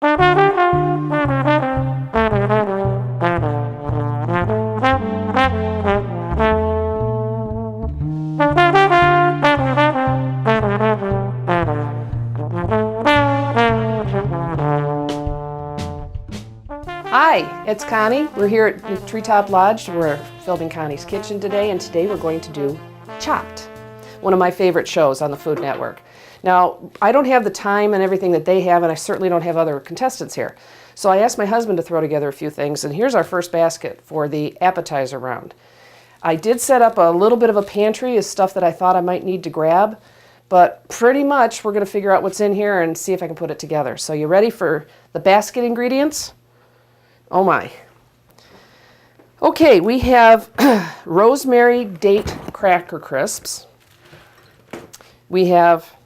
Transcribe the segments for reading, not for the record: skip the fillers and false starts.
Hi, it's Connie. We're here at Treetop Lodge. We're filming Connie's kitchen today, and today we're going to do Chopped, one of my favorite shows on the Food Network. Now, I don't have the time and everything that they have, and I certainly don't have other contestants here. So I asked my husband to throw together a few things, and here's our first basket for the appetizer round. I did set up a little bit of a pantry of stuff that I thought I might need to grab, but pretty much we're going to figure out what's in here and see if I can put it together. So you ready for the basket ingredients? Oh my. Okay, we have rosemary date cracker crisps. We have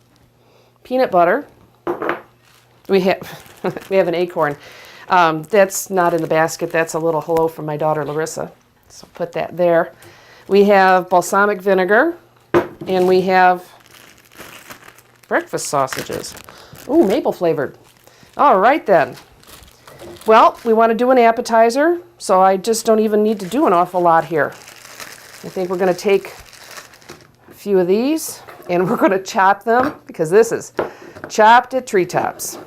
peanut butter. We have an acorn. That's not in the basket. That's a little hello from my daughter Larissa. So put that there. We have balsamic vinegar, and we have breakfast sausages. Ooh, maple flavored. All right then. Well, we want to do an appetizer, so I just don't even need to do an awful lot here. I think we're going to take a few of these, and we're going to chop them, because this is Chopped at Treetops.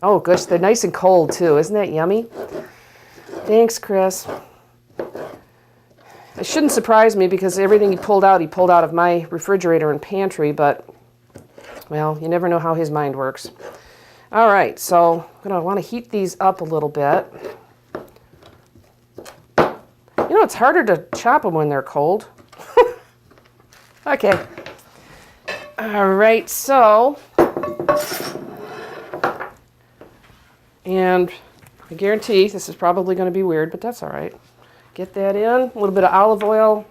Oh, gosh, they're nice and cold, too. Isn't that yummy? Thanks, Chris. It shouldn't surprise me, because everything he pulled out of my refrigerator and pantry, but, well, you never know how his mind works. All right, so I'm going to want to heat these up a little bit. You know, it's harder to chop them when they're cold. Okay. All right, so, and I guarantee this is probably going to be weird, but that's all right. Get that in, a little bit of olive oil,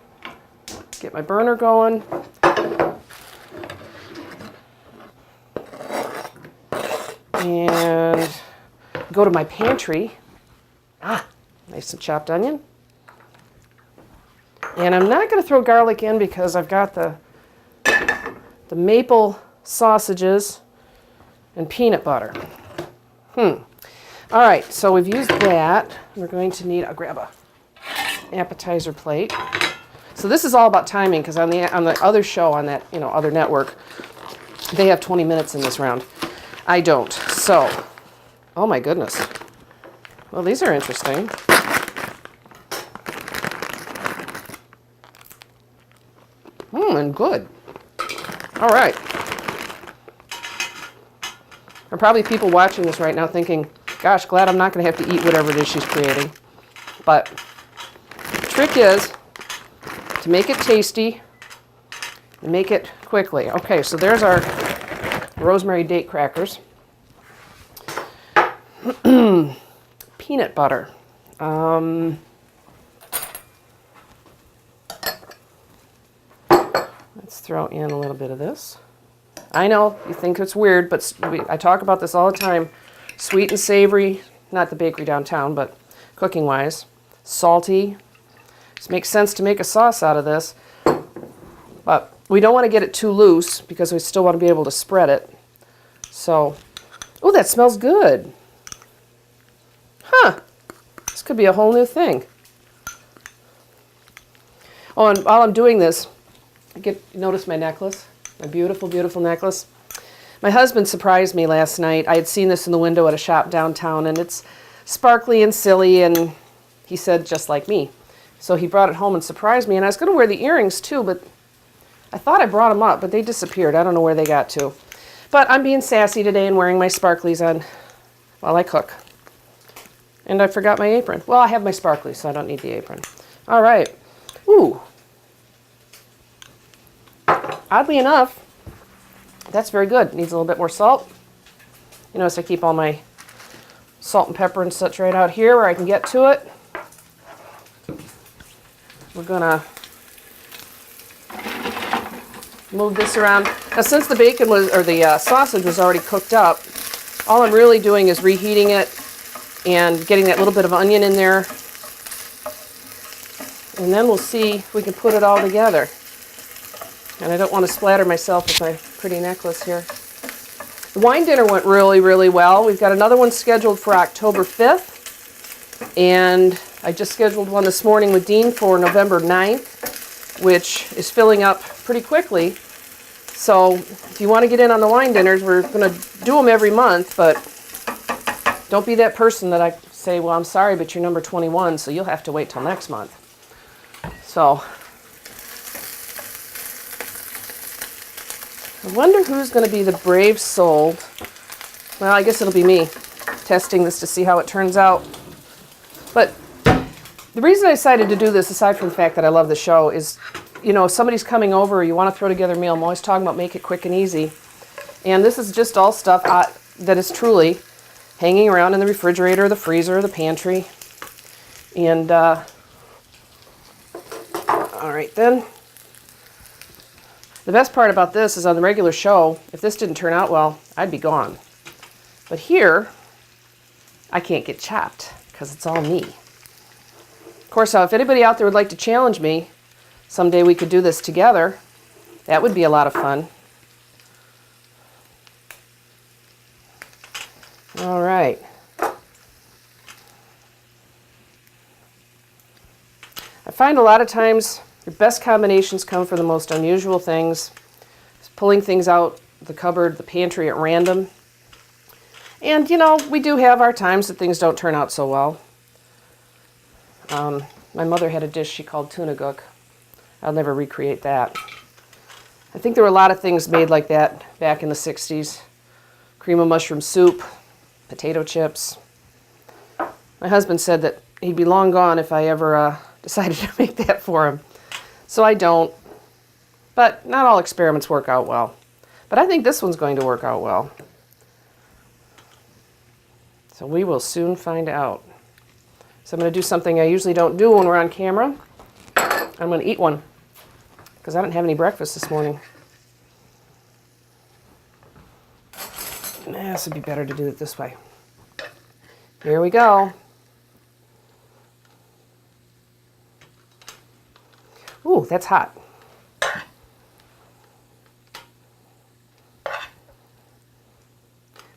get my burner going. And go to my pantry. Nice and chopped onion. And I'm not going to throw garlic in because I've got the maple sausages and peanut butter. All right, so we've used that. We're going to need, I'll grab a appetizer plate. So this is all about timing, because on the other show on that, other network, they have 20 minutes in this round. I don't. So, oh my goodness. Well, these are interesting. And good. All right. There are probably people watching this right now thinking, gosh, glad I'm not going to have to eat whatever it is she's creating. But the trick is to make it tasty and make it quickly. Okay, so there's our rosemary date crackers. Peanut butter. Let's throw in a little bit of this. I know you think it's weird, but I talk about this all the time. Sweet and savory, not the bakery downtown, but cooking wise. Salty. It makes sense to make a sauce out of this. But we don't want to get it too loose because we still want to be able to spread it. So, oh, that smells good. Huh. This could be a whole new thing. Oh, and while I'm doing this, notice my necklace, my beautiful, beautiful necklace. My husband surprised me last night. I had seen this in the window at a shop downtown, and it's sparkly and silly, and he said, just like me. So he brought it home and surprised me, and I was going to wear the earrings too, but I thought I brought them up, but they disappeared. I don't know where they got to. But I'm being sassy today and wearing my sparklies on while I cook. And I forgot my apron. Well, I have my sparklies, so I don't need the apron. All right. Ooh. Oddly enough, that's very good. Needs a little bit more salt. You notice I keep all my salt and pepper and such right out here where I can get to it. We're going to move this around. Now, since the bacon the sausage was already cooked up, all I'm really doing is reheating it and getting that little bit of onion in there. And then we'll see if we can put it all together. And I don't want to splatter myself with my pretty necklace here. The wine dinner went really, really well. We've got another one scheduled for October 5th, and I just scheduled one this morning with Dean for November 9th, which is filling up pretty quickly. So if you want to get in on the wine dinners, we're going to do them every month, but don't be that person that I say, well, I'm sorry, but you're number 21, so you'll have to wait till next month. So I wonder who's going to be the brave soul. Well, I guess it'll be me, testing this to see how it turns out. But the reason I decided to do this, aside from the fact that I love the show, is, you know, if somebody's coming over, you want to throw together a meal, I'm always talking about make it quick and easy. And this is just all stuff that is truly hanging around in the refrigerator, the freezer, the pantry. And, all right then. The best part about this is on the regular show, if this didn't turn out well, I'd be gone. But here, I can't get chopped because it's all me. Of course, if anybody out there would like to challenge me, someday we could do this together. That would be a lot of fun. All right. I find a lot of times your best combinations come from the most unusual things. Just pulling things out the cupboard, the pantry at random. And, you know, we do have our times that things don't turn out so well. My mother had a dish she called tuna gook. I'll never recreate that. I think there were a lot of things made like that back in the 60s. Cream of mushroom soup, potato chips. My husband said that he'd be long gone if I ever decided to make that for him. So I don't. But not all experiments work out well. But I think this one's going to work out well. So we will soon find out. So I'm going to do something I usually don't do when we're on camera. I'm going to eat one because I didn't have any breakfast this morning. This would be better to do it this way. Here we go. Ooh, that's hot.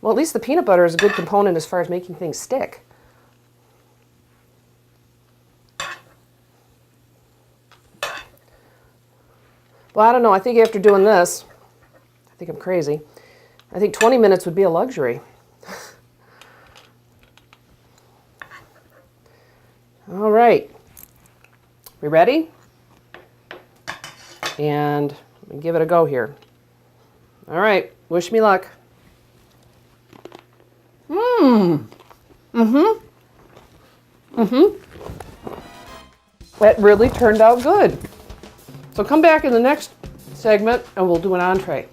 Well, at least the peanut butter is a good component as far as making things stick. Well, I don't know. I think after doing this, I think I'm crazy. I think 20 minutes would be a luxury. All right. We ready? And let me give it a go here. All right. Wish me luck. That really turned out good. So come back in the next segment and we'll do an entree.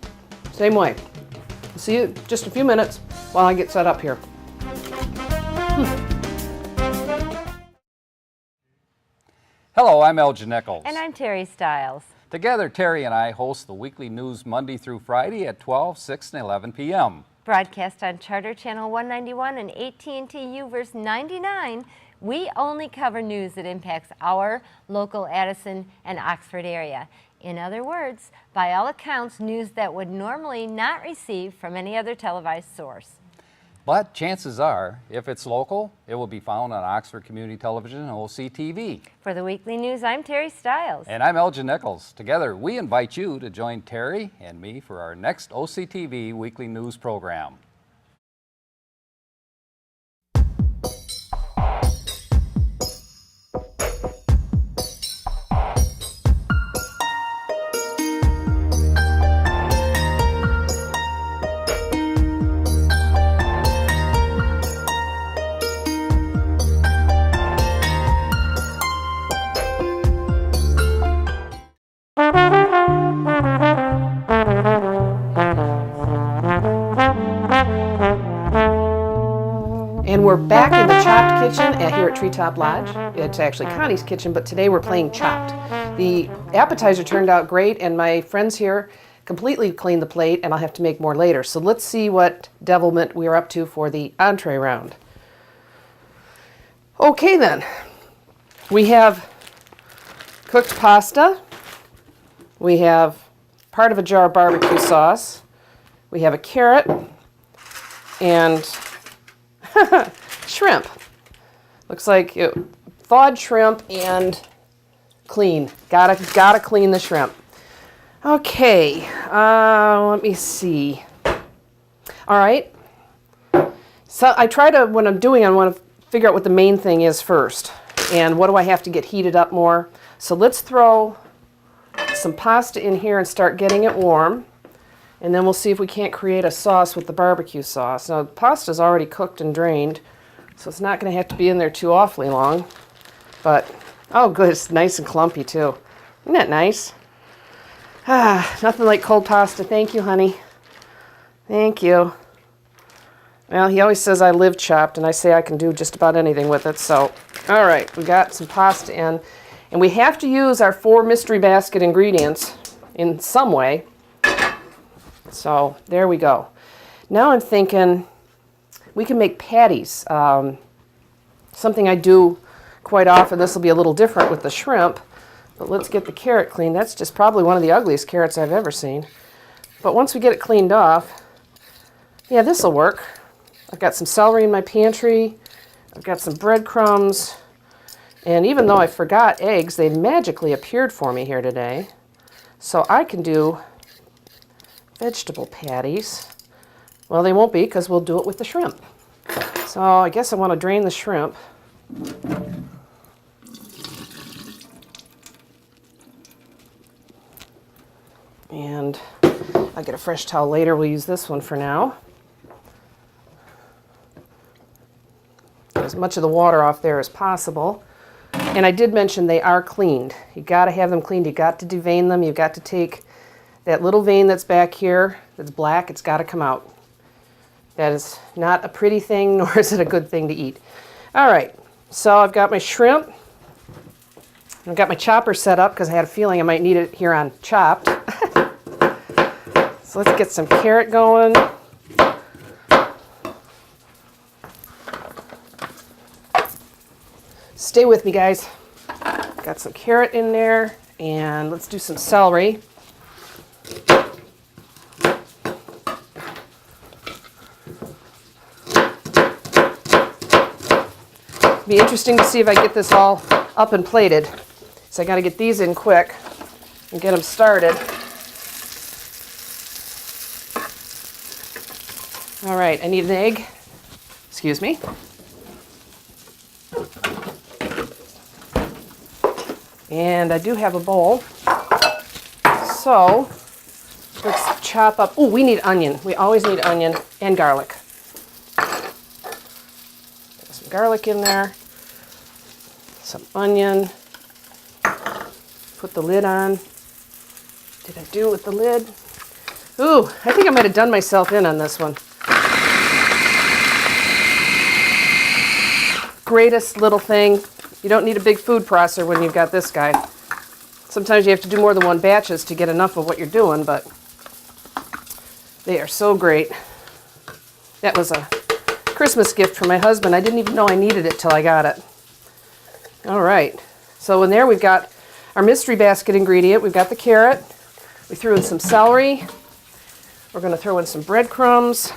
Same way. See you in just a few minutes while I get set up here. Hello, I'm Elgin Nichols. And I'm Terry Stiles. Together, Terry and I host the weekly news Monday through Friday at 12, 6, and 11 p.m. Broadcast on Charter Channel 191 and AT&T UVerse 99, we only cover news that impacts our local Addison and Oxford area. In other words, by all accounts, news that would normally not receive from any other televised source. But chances are, if it's local, it will be found on Oxford Community Television and OCTV. For the weekly news, I'm Terry Stiles. And I'm Elgin Nichols. Together, we invite you to join Terry and me for our next OCTV weekly news program. And we're back in the Chopped kitchen here at Treetop Lodge. It's actually Connie's kitchen, but today we're playing Chopped. The appetizer turned out great, and my friends here completely cleaned the plate, and I'll have to make more later. So let's see what devilment we're up to for the entree round. Okay then, we have cooked pasta. We have part of a jar of barbecue sauce. We have a carrot. and shrimp. Looks like thawed shrimp and clean. Gotta clean the shrimp. Okay, let me see. All right. So I try to, when I'm doing, I want to figure out what the main thing is first. And what do I have to get heated up more? So let's throw some pasta in here and start getting it warm. And then we'll see if we can't create a sauce with the barbecue sauce. Now, the pasta's already cooked and drained, so it's not going to have to be in there too awfully long. But, oh good, it's nice and clumpy too. Isn't that nice? Ah, nothing like cold pasta. Thank you, honey. Thank you. Well, he always says I live chopped, and I say I can do just about anything with it. So, all right, we got some pasta in. And we have to use our 4 mystery basket ingredients in some way. So, there we go. Now I'm thinking we can make patties. Something I do quite often. This will be a little different with the shrimp. But let's get the carrot clean. That's just probably one of the ugliest carrots I've ever seen. But once we get it cleaned off, yeah, this will work. I've got some celery in my pantry. I've got some breadcrumbs. And even though I forgot eggs, they magically appeared for me here today. So I can do vegetable patties. Well, they won't be because we'll do it with the shrimp. So I guess I want to drain the shrimp. And I'll get a fresh towel later. We'll use this one for now. Get as much of the water off there as possible. And I did mention they are cleaned. You got to have them cleaned. You got to devein them. You've got to take that little vein that's back here that's black. It's got to come out. That is not a pretty thing, nor is it a good thing to eat. All right. So I've got my shrimp. I've got my chopper set up because I had a feeling I might need it here on Chopped. So let's get some carrot going. Stay with me, guys. Got some carrot in there, and let's do some celery. Be interesting to see if I get this all up and plated. So I got to get these in quick and get them started. All right, I need an egg. Excuse me. And I do have a bowl. So let's chop up. Oh, we need onion. We always need onion and garlic. Got some garlic in there. Some onion. Put the lid on. Did I do it with the lid? Ooh, I think I might have done myself in on this one. Greatest little thing. You don't need a big food processor when you've got this guy. Sometimes you have to do more than one batches to get enough of what you're doing, but they are so great. That was a Christmas gift from my husband. I didn't even know I needed it till I got it. All right. So in there we've got our mystery basket ingredient. We've got the carrot. We threw in some celery. We're going to throw in some breadcrumbs.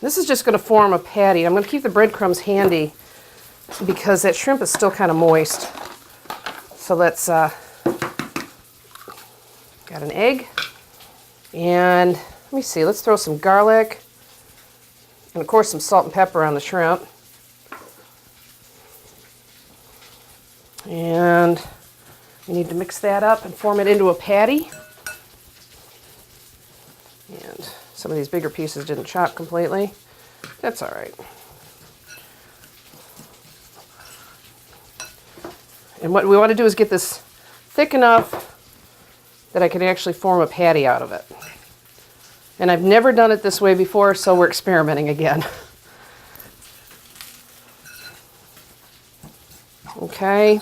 This is just going to form a patty. I'm going to keep the breadcrumbs handy because that shrimp is still kind of moist. So let's, got an egg. And let me see, let's throw some garlic. And of course some salt and pepper on the shrimp. And we need to mix that up and form it into a patty. And some of these bigger pieces didn't chop completely. That's all right. And what we want to do is get this thick enough that I can actually form a patty out of it. And I've never done it this way before, so we're experimenting again. Okay.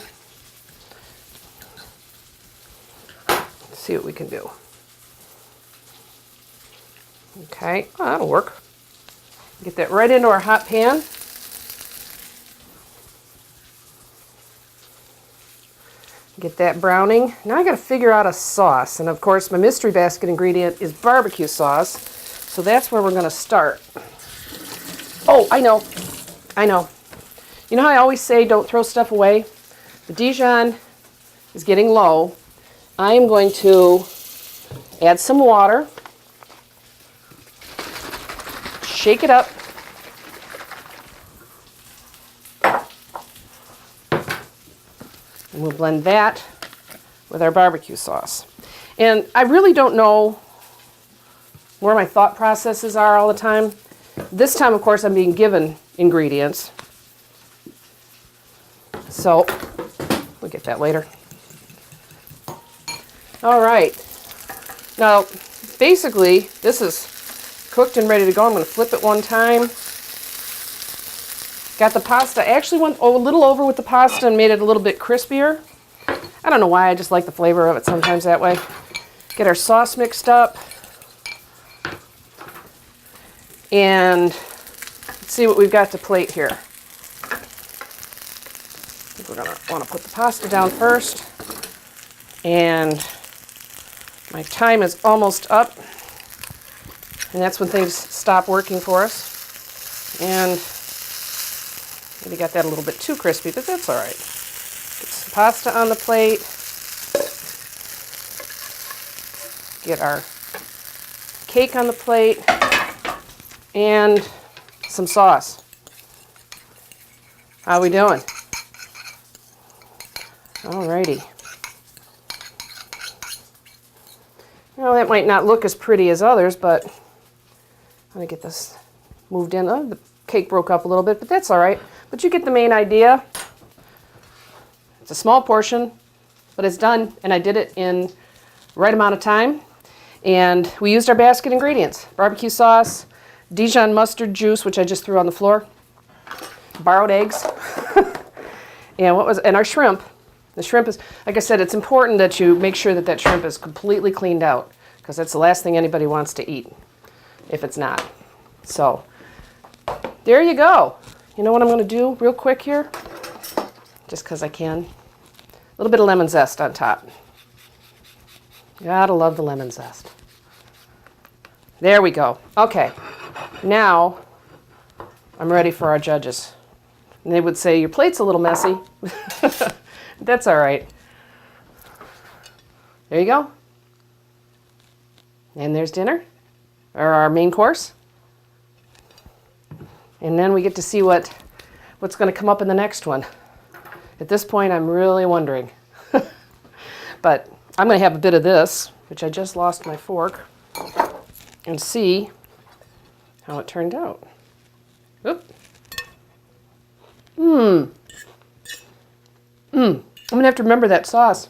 Let's see what we can do. Okay, oh, that'll work. Get that right into our hot pan. Get that browning. Now I got to figure out a sauce. And of course, my mystery basket ingredient is barbecue sauce. So that's where we're going to start. Oh, I know. You know how I always say don't throw stuff away? The Dijon is getting low. I am going to add some water, shake it up, and we'll blend that with our barbecue sauce. And I really don't know where my thought processes are all the time. This time, of course, I'm being given ingredients. So, we'll get that later. All right. Now, basically, this is cooked and ready to go. I'm going to flip it one time. Got the pasta. I actually went a little over with the pasta and made it a little bit crispier. I don't know why, I just like the flavor of it sometimes that way. Get our sauce mixed up. And let's see what we've got to plate here. I think we're going to want to put the pasta down first. And my time is almost up. And that's when things stop working for us. And maybe got that a little bit too crispy, but that's all right. Get some pasta on the plate. Get our cake on the plate. And some sauce. How we doing? Alrighty. Well, that might not look as pretty as others, but let me get this moved in. Oh, the cake broke up a little bit, but that's all right. But you get the main idea. It's a small portion, but it's done, and I did it in the right amount of time. And we used our basket ingredients: barbecue sauce, Dijon mustard juice, which I just threw on the floor, borrowed eggs, and our shrimp. The shrimp is, like I said, it's important that you make sure that that shrimp is completely cleaned out, because that's the last thing anybody wants to eat if it's not. So there you go. You know what I'm going to do real quick here? Just because I can. A little bit of lemon zest on top. Gotta love the lemon zest. There we go. Okay. Now, I'm ready for our judges. And they would say, your plate's a little messy. That's all right. There you go. And there's dinner, or our main course. And then we get to see what's going to come up in the next one. At this point, I'm really wondering. But I'm going to have a bit of this, which I just lost my fork, and see how it turned out. Oop. I'm going to have to remember that sauce.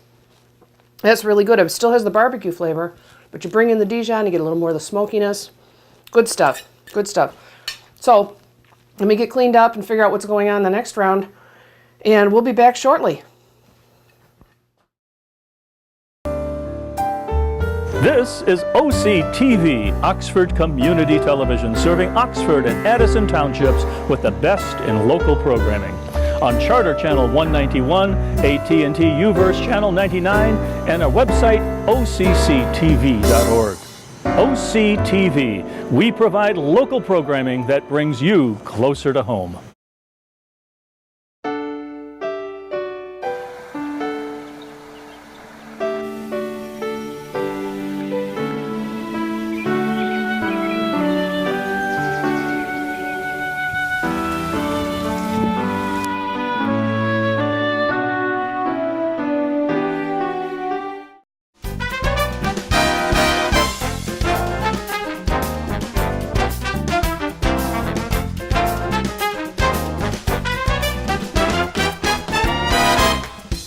That's really good. It still has the barbecue flavor, but you bring in the Dijon, you get a little more of the smokiness. Good stuff. Good stuff. So let me get cleaned up and figure out what's going on in the next round, and we'll be back shortly. This is OCTV, Oxford Community Television, serving Oxford and Addison Townships with the best in local programming. On Charter Channel 191, AT&T UVerse Channel 99, and our website, OCCTV.org. OCTV, we provide local programming that brings you closer to home.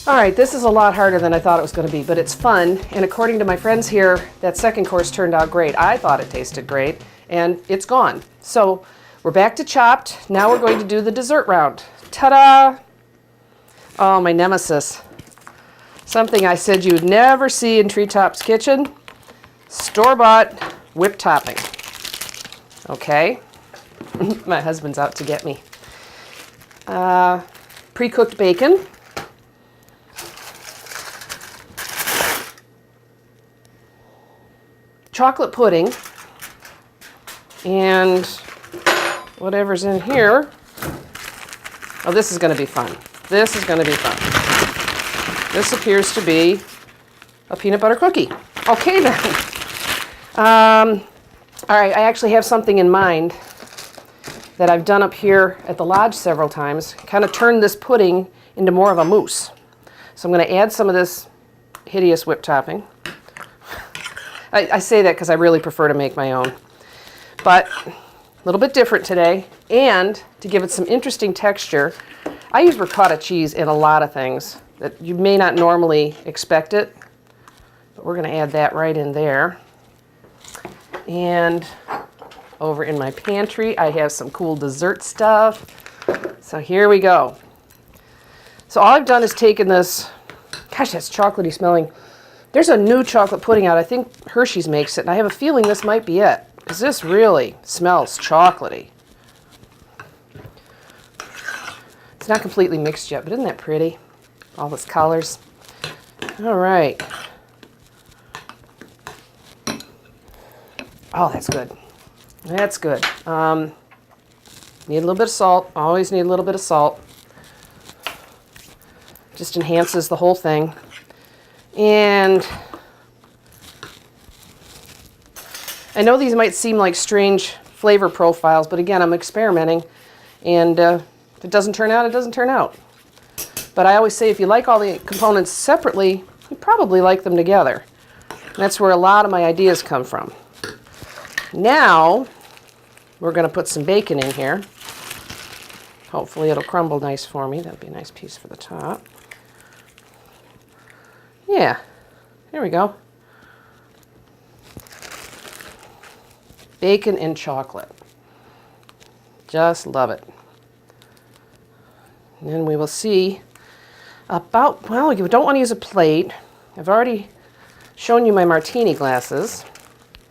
All right, this is a lot harder than I thought it was going to be, but it's fun. And according to my friends here, that second course turned out great. I thought it tasted great, and it's gone. So we're back to Chopped. Now we're going to do the dessert round. Ta-da! Oh, my nemesis. Something I said you'd never see in Treetop's kitchen. Store-bought whipped topping. Okay. My husband's out to get me. Pre-cooked bacon. Chocolate pudding, and whatever's in here. Oh, this is going to be fun. This is going to be fun. This appears to be a peanut butter cookie. Okay then. All right, I actually have something in mind that I've done up here at the lodge several times. Kind of turned this pudding into more of a mousse. So I'm going to add some of this hideous whipped topping. I say that because I really prefer to make my own. But a little bit different today. And to give it some interesting texture, I use ricotta cheese in a lot of things that you may not normally expect it. But we're going to add that right in there. And over in my pantry, I have some cool dessert stuff. So here we go. So all I've done is taken this, gosh, that's chocolatey smelling. There's a new chocolate pudding out. I think Hershey's makes it, and I have a feeling this might be it, because this really smells chocolatey. It's not completely mixed yet, but isn't that pretty? All those colors. All right. Oh, that's good. That's good. Need a little bit of salt. Always need a little bit of salt. Just enhances the whole thing. And I know these might seem like strange flavor profiles, but again, I'm experimenting. And if it doesn't turn out, it doesn't turn out. But I always say if you like all the components separately, you probably like them together. And that's where a lot of my ideas come from. Now, we're going to put some bacon in here. Hopefully it'll crumble nice for me. That'll be a nice piece for the top. Yeah, there we go. Bacon and chocolate. Just love it. And then we will see about, well, you don't want to use a plate. I've already shown you my martini glasses.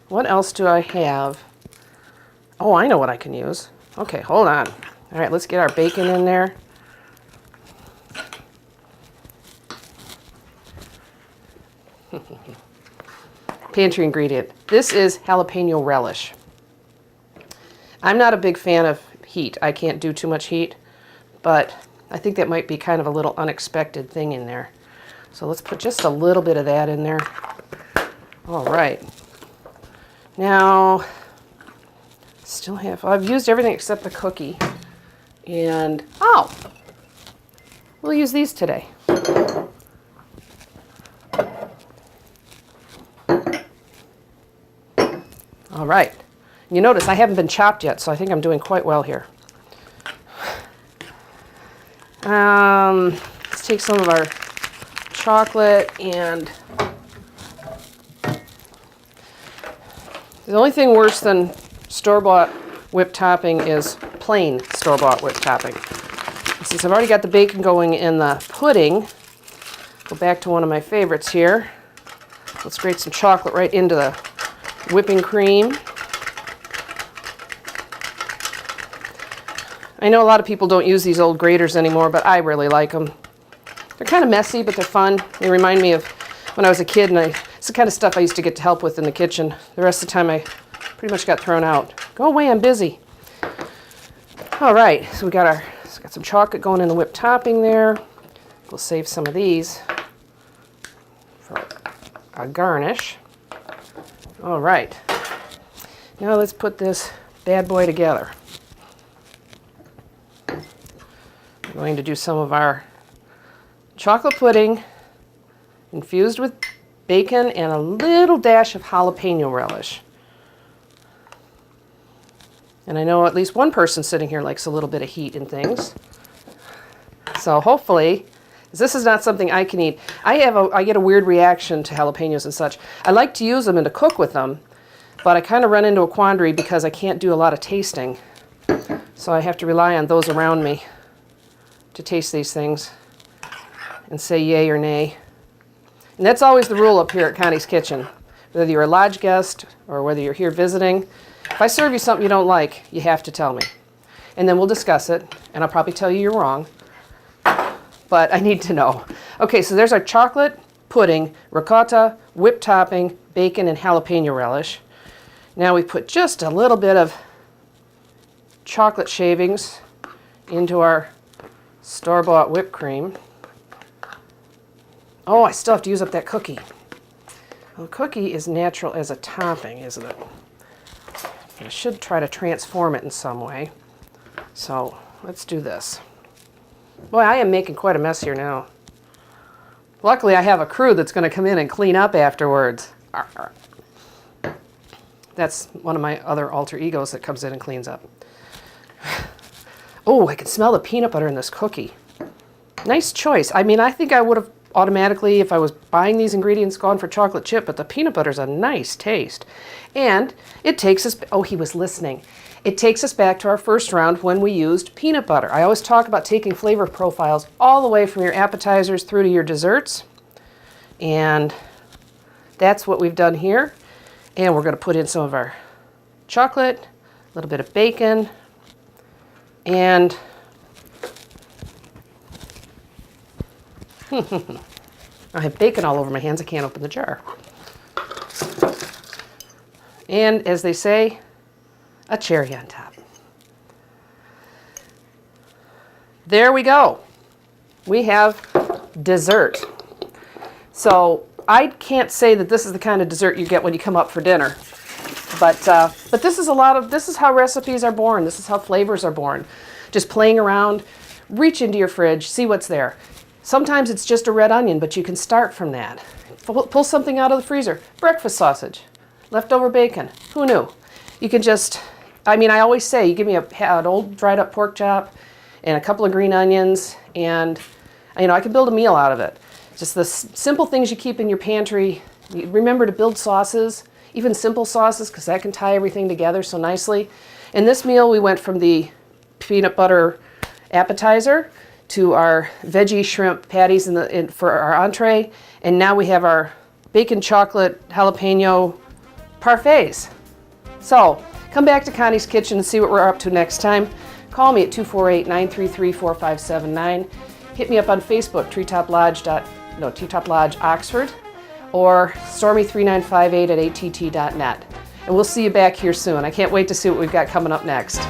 What else do I have? Oh, I know what I can use. Okay, hold on. All right, let's get our bacon in there. Pantry ingredient. This is jalapeno relish. I'm not a big fan of heat. I can't do too much heat, but I think that might be kind of a little unexpected thing in there. So let's put just a little bit of that in there. All right. Now, still have, I've used everything except the cookie. And, oh, we'll use these today. All right. You notice I haven't been chopped yet, so I think I'm doing quite well here. Let's take some of our chocolate, and the only thing worse than store-bought whipped topping is plain store-bought whipped topping. And since I've already got the bacon going in the pudding, go back to one of my favorites here. Let's grate some chocolate right into the whipping cream. I know a lot of people don't use these old graters anymore, but I really like them. They're kind of messy, but they're fun. They remind me of when I was a kid, and it's the kind of stuff I used to get to help with in the kitchen. The rest of the time I pretty much got thrown out. Go away, I'm busy. All right, so we got some chocolate going in the whipped topping there. We'll save some of these for a garnish. All right, now let's put this bad boy together. We're going to do some of our chocolate pudding infused with bacon and a little dash of jalapeno relish. And I know at least one person sitting here likes a little bit of heat in things. So hopefully, this is not something I can eat. I get a weird reaction to jalapenos and such. I like to use them and to cook with them, but I kind of run into a quandary because I can't do a lot of tasting. So I have to rely on those around me to taste these things and say yay or nay. And that's always the rule up here at Connie's Kitchen. Whether you're a lodge guest or whether you're here visiting, if I serve you something you don't like, you have to tell me. And then we'll discuss it, and I'll probably tell you you're wrong. But I need to know. Okay, so there's our chocolate pudding, ricotta, whipped topping, bacon, and jalapeno relish. Now we put just a little bit of chocolate shavings into our store-bought whipped cream. Oh, I still have to use up that cookie. Well, cookie is natural as a topping, isn't it? I should try to transform it in some way. So let's do this. Boy, I am making quite a mess here now. Luckily, I have a crew that's going to come in and clean up afterwards. That's one of my other alter egos that comes in and cleans up. Oh, I can smell the peanut butter in this cookie. Nice choice. I mean, I think I would have automatically, if I was buying these ingredients, gone for chocolate chip, but the peanut butter's a nice taste. And it takes us, oh, he was listening. It takes us back to our first round when we used peanut butter. I always talk about taking flavor profiles all the way from your appetizers through to your desserts. And that's what we've done here. And we're going to put in some of our chocolate, a little bit of bacon, and I have bacon all over my hands. I can't open the jar. And as they say, a cherry on top. There we go. We have dessert. So I can't say that this is the kind of dessert you get when you come up for dinner. But this is how recipes are born. This is how flavors are born. Just playing around, reach into your fridge, see what's there. Sometimes it's just a red onion, but you can start from that. Pull something out of the freezer. Breakfast sausage, leftover bacon. Who knew? You can just, I mean, I always say, you give me an old dried up pork chop and a couple of green onions, and I can build a meal out of it. Just the simple things you keep in your pantry. Remember to build sauces, even simple sauces, because that can tie everything together so nicely. In this meal, we went from the peanut butter appetizer to our veggie shrimp patties for our entree, and now we have our bacon chocolate jalapeno parfaits. So come back to Connie's Kitchen and see what we're up to next time. Call me at 248-933-4579. Hit me up on Facebook, Treetop Lodge Oxford, or stormy3958 at att.net. And we'll see you back here soon. I can't wait to see what we've got coming up next.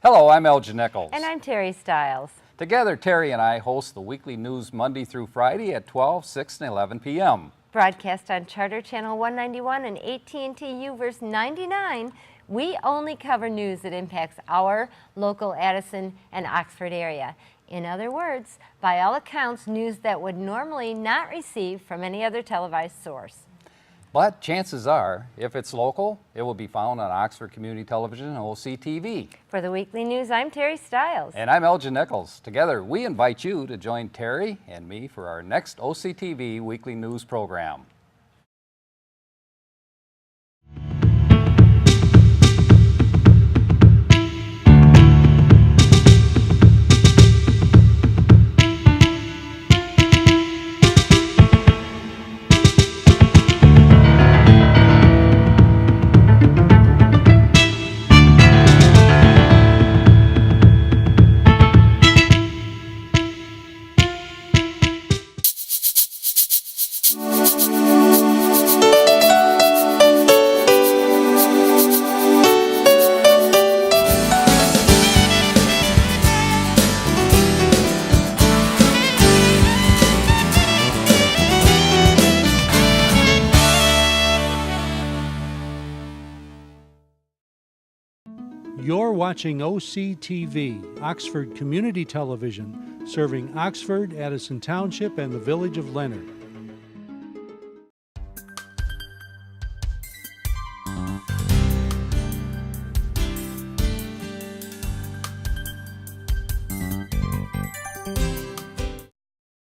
Hello, I'm Elgin Nichols. And I'm Terry Stiles. Together, Terry and I host the weekly news Monday through Friday at 12, 6, and 11 p.m. Broadcast on Charter Channel 191 and AT&T U-verse 99, we only cover news that impacts our local Addison and Oxford area. In other words, by all accounts, news that would normally not receive from any other televised source. But chances are, if it's local, it will be found on Oxford Community Television and OCTV. For the weekly news, I'm Terry Stiles. And I'm Elgin Nichols. Together, we invite you to join Terry and me for our next OCTV weekly news program. You're watching OCTV, Oxford Community Television, serving Oxford, Addison Township, and the Village of Leonard.